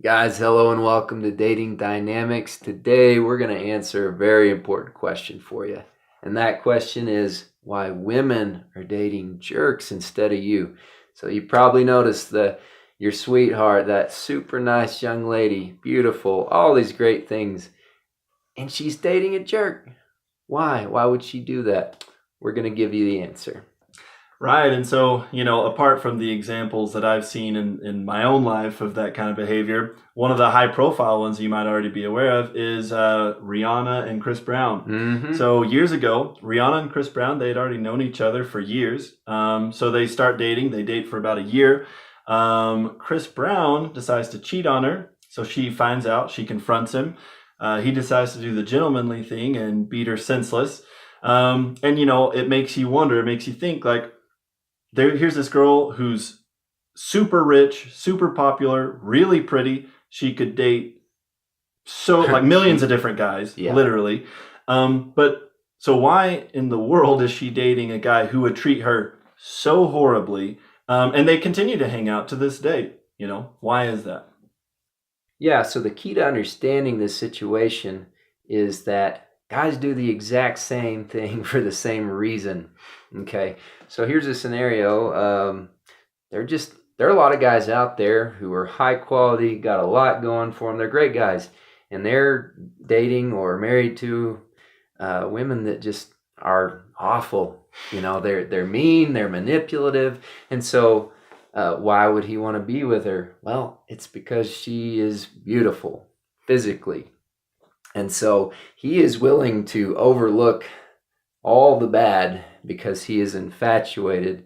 Guys, hello and welcome to Dating Dynamics. Today we're going to answer a very important question for you. And that question is why women are dating jerks instead of you. So you probably noticed your sweetheart, that super nice young lady, beautiful, all these great things, and she's dating a jerk. Why? Why would she do that? We're going to give you the answer. Right. And so, apart from the examples that I've seen in my own life of that kind of behavior, one of the high profile ones you might already be aware of is Rihanna and Chris Brown. Mm-hmm. So years ago, Rihanna and Chris Brown, they had already known each other for years. So they start dating. They date for about a year. Chris Brown decides to cheat on her. So she finds out, she confronts him. He decides to do the gentlemanly thing and beat her senseless. It makes you wonder, it makes you think like, here's this girl who's super rich, super popular, really pretty. She could date like millions of different guys, literally. But so why in the world is she dating a guy who would treat her so horribly? And they continue to hang out to this day. Why is that? Yeah, so the key to understanding this situation is that guys do the exact same thing for the same reason. Okay, so here's a scenario. There are a lot of guys out there who are high quality, got a lot going for them. They're great guys, and they're dating or married to women that just are awful. They're mean, they're manipulative, and so why would he want to be with her? Well, it's because she is beautiful physically. And so he is willing to overlook all the bad because he is infatuated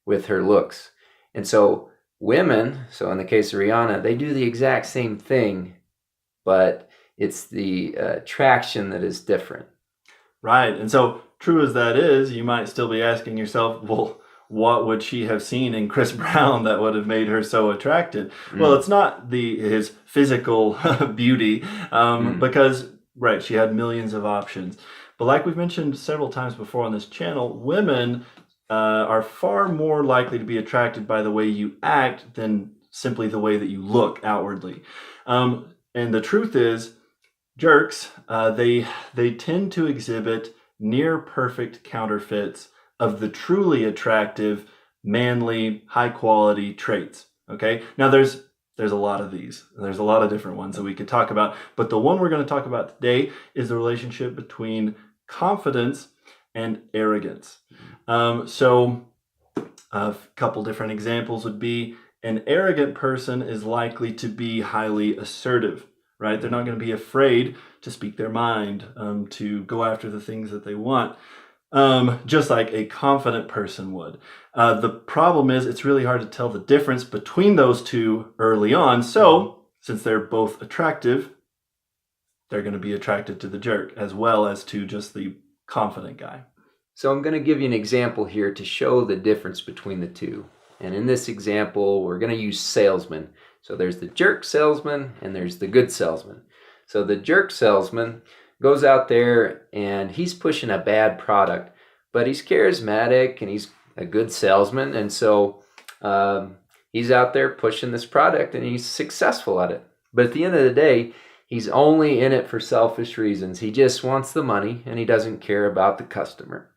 with her looks. And so women, so in the case of Rihanna, they do the exact same thing, but it's the attraction that is different. Right. And so true as that is, you might still be asking yourself, well, what would she have seen in Chris Brown that would have made her so attracted? Well, it's not his physical beauty, because, right, she had millions of options. But like we've mentioned several times before on this channel, women are far more likely to be attracted by the way you act than simply the way that you look outwardly. And the truth is, jerks, they tend to exhibit near perfect counterfeits of the truly attractive, manly, high quality traits. Okay. Now there's a lot of these. There's a lot of different ones that we could talk about, but the one we're going to talk about today is the relationship between confidence and arrogance. So a couple different examples would be an arrogant person is likely to be highly assertive, right? They're not going to be afraid to speak their mind, to go after the things that they want. Just like a confident person would. The problem is it's really hard to tell the difference between those two early on. So since they're both attractive, they're going to be attracted to the jerk as well as to just the confident guy. So I'm going to give you an example here to show the difference between the two. And in this example, we're going to use salesmen. So there's the jerk salesman and there's the good salesman. So the jerk salesman goes out there and he's pushing a bad product, but he's charismatic and he's a good salesman. And so he's out there pushing this product and he's successful at it. But at the end of the day, he's only in it for selfish reasons. He just wants the money and he doesn't care about the customer.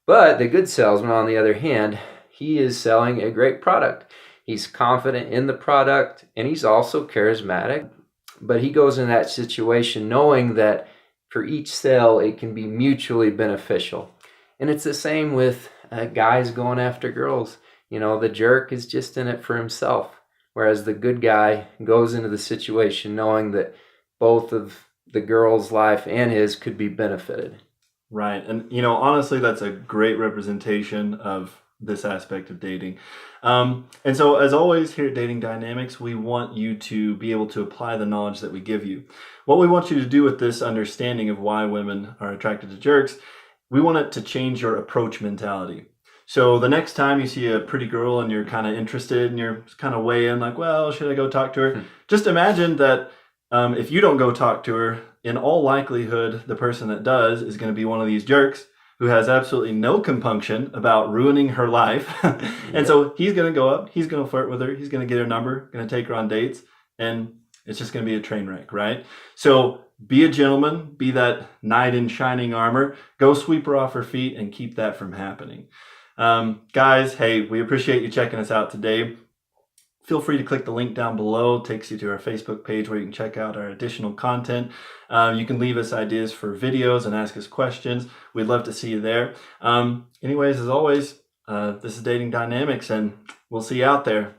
But the good salesman, on the other hand, he is selling a great product. He's confident in the product and he's also charismatic. But he goes in that situation knowing that for each sale, it can be mutually beneficial. And it's the same with guys going after girls. The jerk is just in it for himself, whereas the good guy goes into the situation knowing that both of the girl's life and his could be benefited. Right. And, honestly, that's a great representation of this aspect of dating. And so as always here at Dating Dynamics, we want you to be able to apply the knowledge that we give you. What we want you to do with this understanding of why women are attracted to jerks, we want it to change your approach mentality. So the next time you see a pretty girl and you're kind of interested and you're kind of weighing like, well, should I go talk to her? Just imagine that if you don't go talk to her, in all likelihood, the person that does is going to be one of these jerks who has absolutely no compunction about ruining her life. And so he's going to go up, he's going to flirt with her, he's going to get her number, going to take her on dates. and it's just going to be a train wreck, right? So be a gentleman, be that knight in shining armor, go sweep her off her feet and keep that from happening. Guys, hey, we appreciate you checking us out today. Feel free to click the link down below. It takes you to our Facebook page where you can check out our additional content. You can leave us ideas for videos and ask us questions. We'd love to see you there. Anyways, as always, this is Dating Dynamics, and we'll see you out there.